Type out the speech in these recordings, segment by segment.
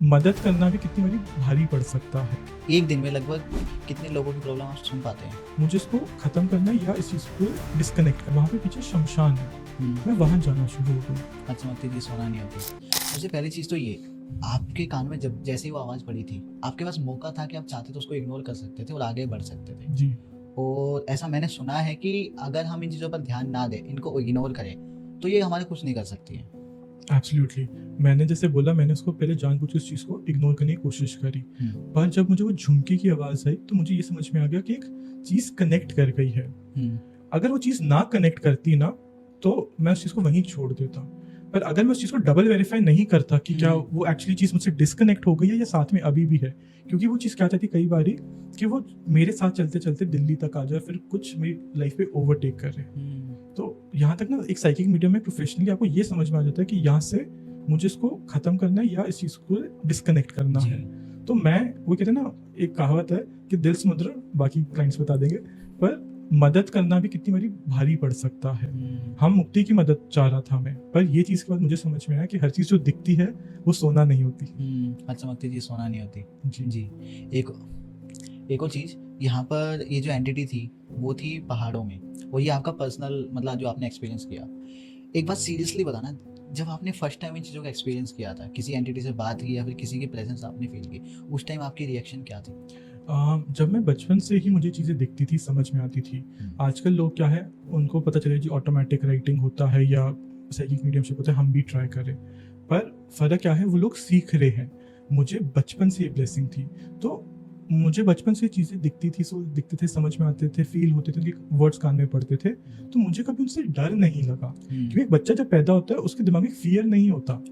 मदद करना भी कितनी बड़ी भारी पड़ सकता है। एक दिन में लगभग कितने लोगों की प्रॉब्लम आप सुन पाते हैं? मुझे इसको ख़त्म करना है या इस चीज़ को डिस्कनेक्ट करना। वहाँ पे पीछे शमशान है, मैं वहाँ जाना शुरू हो गई। चमकती थी सोना नहीं होती। सबसे पहली चीज़ तो ये, आपके कान में जब जैसे ही वो आवाज़ पड़ी थी, आपके पास मौका था कि आप चाहते तो उसको इग्नोर कर सकते थे और आगे बढ़ सकते थे। जी, और ऐसा मैंने सुना है कि अगर हम इन चीज़ों पर ध्यान ना दें, इनको इग्नोर करें, तो ये हमारे कुछ नहीं कर सकती है। एब्सोल्युटली। मैंने जैसे बोला, मैंने उसको पहले जानबूझ के उस चीज़ को इग्नोर करने की कोशिश करी। पर जब मुझे वो झुमके की आवाज़ आई तो मुझे ये समझ में आ गया कि एक चीज़ कनेक्ट कर गई है। अगर वो चीज़ ना कनेक्ट करती ना, तो मैं उस चीज़ को वहीं छोड़ देता। पर अगर मैं उस चीज़ को डबल वेरीफाई नहीं करता कि क्या वो एक्चुअली चीज़ मुझसे डिस्कनेक्ट हो गई है या साथ में अभी भी है, क्योंकि वो चीज़ क्या चाहती कई बारी कि वो मेरे साथ चलते चलते दिल्ली तक आ जाए, फिर कुछ मेरी लाइफ पे ओवरटेक करे। तो यहाँ तक ना एक साइकिक मीडियम में प्रोफेशनली आपको ये समझ में आ जाता है कि यहाँ से मुझे इसको ख़त्म करना है या इस चीज़ को डिस्कनेक्ट करना है। तो मैं वो कहते हैं ना, एक कहावत है कि दिल समुद्र, बाकी क्लाइंट्स बता देंगे, पर मदद करना भी कितनी बड़ी भारी पड़ सकता है। हम मुक्ति की मदद चाह रहा था मैं, पर ये चीज़ के बाद मुझे समझ में आया कि हर चीज़ जो दिखती है वो सोना नहीं होती। चमकती चीज़ सोना नहीं होती। जी जी। एक और चीज़, यहाँ पर ये जो एंटिटी थी वो थी पहाड़ों में, और ये आपका पर्सनल मतलब जो आपने एक्सपीरियंस किया। एक बात सीरियसली बताना, जब आपने फर्स्ट टाइम इन चीज़ों का एक्सपीरियंस किया था, किसी एंटिटी से बात की या फिर किसी की प्रेजेंस आपने फील की, उस टाइम आपकी रिएक्शन क्या थी? जब मैं बचपन से ही मुझे चीज़ें दिखती थी, समझ में आती थी। आजकल लोग क्या है, उनको पता चले जी ऑटोमेटिक राइटिंग होता है या साइकिक मीडियमशिप होता है, हम भी ट्राई करें। पर फ़र्क क्या है, वो लोग सीख रहे हैं। मुझे बचपन से ये ब्लेसिंग थी, तो मुझे बचपन से चीज़ें दिखती थी, सो दिखते थे, समझ में आते थे, फ़ील होते थे, उनके वर्ड्स कान में पड़ते थे, तो मुझे कभी उनसे डर नहीं लगा। क्योंकि एक बच्चा जब पैदा होता है, उसके दिमाग में फ़ियर नहीं होता।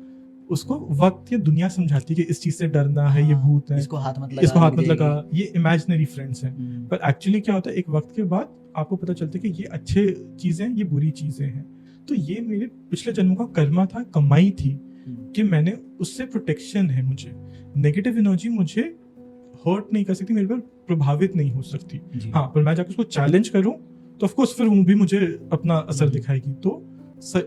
उसको वक़्त या दुनिया समझाती है कि इस चीज़ से डरना है, ये भूत है, इसको हाथ मत लगा, इसको हाथ मत लग लगा, जाएगी। ये इमेजिनरी फ्रेंड्स हैं। पर एक्चुअली क्या होता है, एक वक्त के बाद आपको पता चलता है कि ये अच्छे चीज़ें हैं, ये बुरी चीज़ें हैं। तो ये मेरे पिछले जन्मों का कर्मा था, कमाई थी कि मैंने उससे प्रोटेक्शन है मुझे। नेगेटिव एनर्जी मुझे हर्ट नहीं कर सकती, मेरे पर प्रभावित नहीं हो सकती। हाँ, पर मैं जाकर उसको चैलेंज करूँ तो ऑफ कोर्स फिर वो भी मुझे अपना असर दिखाएगी। तो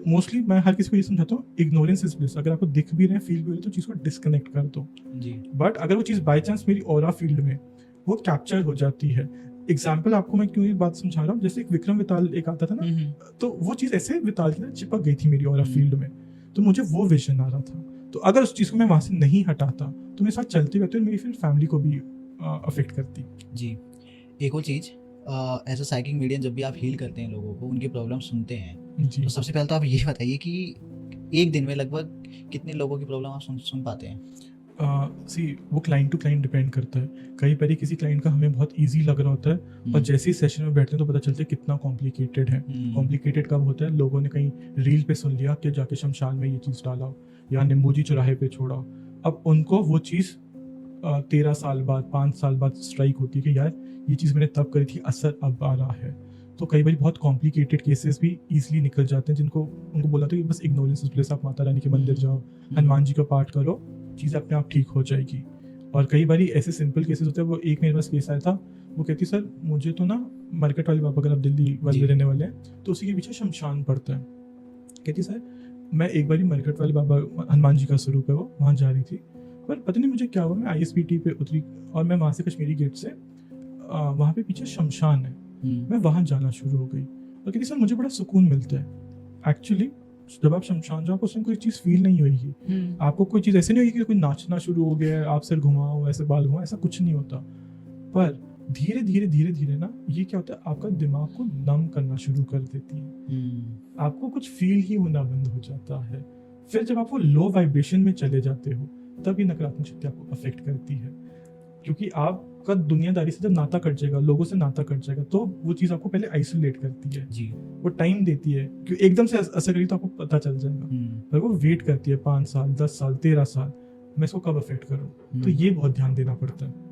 मोस्टली मैं हर किसी को ये समझाता हूँ, इग्नोरेंस इज ब्लिस। अगर आपको दिख भी रहे हैं, फील भी रहे हैं, तो चीज़ को डिस्कनेक्ट कर दो। बट अगर वो चीज़ बाय चांस मेरी ऑरा फील्ड में वो कैप्चर हो जाती है। एग्जाम्पल आपको मैं क्यों ये बात समझा रहा हूँ, जैसे एक विक्रम विताल एक आता था ना, तो वो चीज़ ऐसे विताल की तरह चिपक गई थी मेरी ऑरा फील्ड में, तो मुझे वो विजन आ रहा था। तो अगर उस चीज़ को मैं वहाँ से नहीं हटाता तो मेरे साथ चलते रहते और मेरी फिर फैमिली को भी अफेक्ट करती। जी। एक और चीज़, एज अ साइकिक मीडियम जब भी आप हील करते हैं लोगों को, उनकी प्रॉब्लम सुनते हैं, जी तो सबसे पहले तो आप ये बताइए कि एक दिन में लगभग कितने लोगों की प्रॉब्लम आप सुन पाते हैं? सी वो क्लाइंट टू क्लाइंट डिपेंड करता है। कई बार किसी क्लाइंट का हमें बहुत इजी लग रहा होता है और जैसे ही सेशन में बैठते हैं तो पता चलता है कितना कॉम्प्लिकेटेड है। कॉम्प्लिकेटेड कब होता है, लोगों ने कहीं रील पे सुन लिया कि जाके शमशान में ये चीज़ डाला हो या नींबू जी चौराहे पे छोड़ा हो। अब उनको वो चीज़ 13 साल बाद, 5 साल बाद स्ट्राइक होती है कि यार ये चीज़ मैंने तब करी थी, असर अब आ रहा है। तो कई बार बहुत कॉम्प्लिकेटेड केसेस भी ईजिली निकल जाते हैं, जिनको उनको बोला था कि बस इग्नोरेंस प्लेस, आप माता रानी के मंदिर जाओ, हनुमान जी का पाठ करो, चीज़ अपने आप ठीक हो जाएगी। और कई बार ऐसे सिंपल केसेस होते हैं। वो एक मेरे पास केस आया था, वो कहती सर मुझे तो ना मार्केट वाले बाबा, अगर आप दिल्ली वाले रहने वाले हैं तो उसी के पीछे शमशान पड़ता है। कहती सर मैं एक बार मार्केट वाले बाबा, हनुमान जी का स्वरूप है वो, वहाँ जा रही थी, पर पता नहीं मुझे क्या हुआ, मैं ISBT पे उतरी और मैं वहाँ से कश्मीरी गेट से वहाँ पे पीछे शमशान है, मैं वहाँ जाना शुरू हो गई और कहती सर मुझे बड़ा सुकून मिलता है। एक्चुअली जब आप शमशान जाओ, उसमें कोई चीज़ फील नहीं होगी। आपको कोई चीज़ ऐसे नहीं होगी कि कोई नाचना शुरू हो गया है, आप सिर घुमाओ, ऐसे बाल घुमाओ, ऐसा कुछ नहीं होता। पर धीरे धीरे धीरे धीरे ना ये क्या होता है, आपका दिमाग को नम करना शुरू कर देती है। आपको कुछ फील ही होना बंद हो जाता है। फिर जब आप वो लो वाइब्रेशन में चले जाते हो, तब ये नकारात्मक शक्ति आपको अफेक्ट करती है। क्योंकि आपका दुनियादारी से जब नाता कट जाएगा, लोगों से नाता कट जाएगा, तो वो चीज़ आपको पहले आइसोलेट करती है। वो टाइम देती है, क्योंकि एकदम से असर करेगी तो आपको पता चल जाएगा, पर वो वेट करती है 5 साल, 10 साल, 13 साल, मैं इसको कब अफेक्ट करूँ। तो ये बहुत ध्यान देना पड़ता है।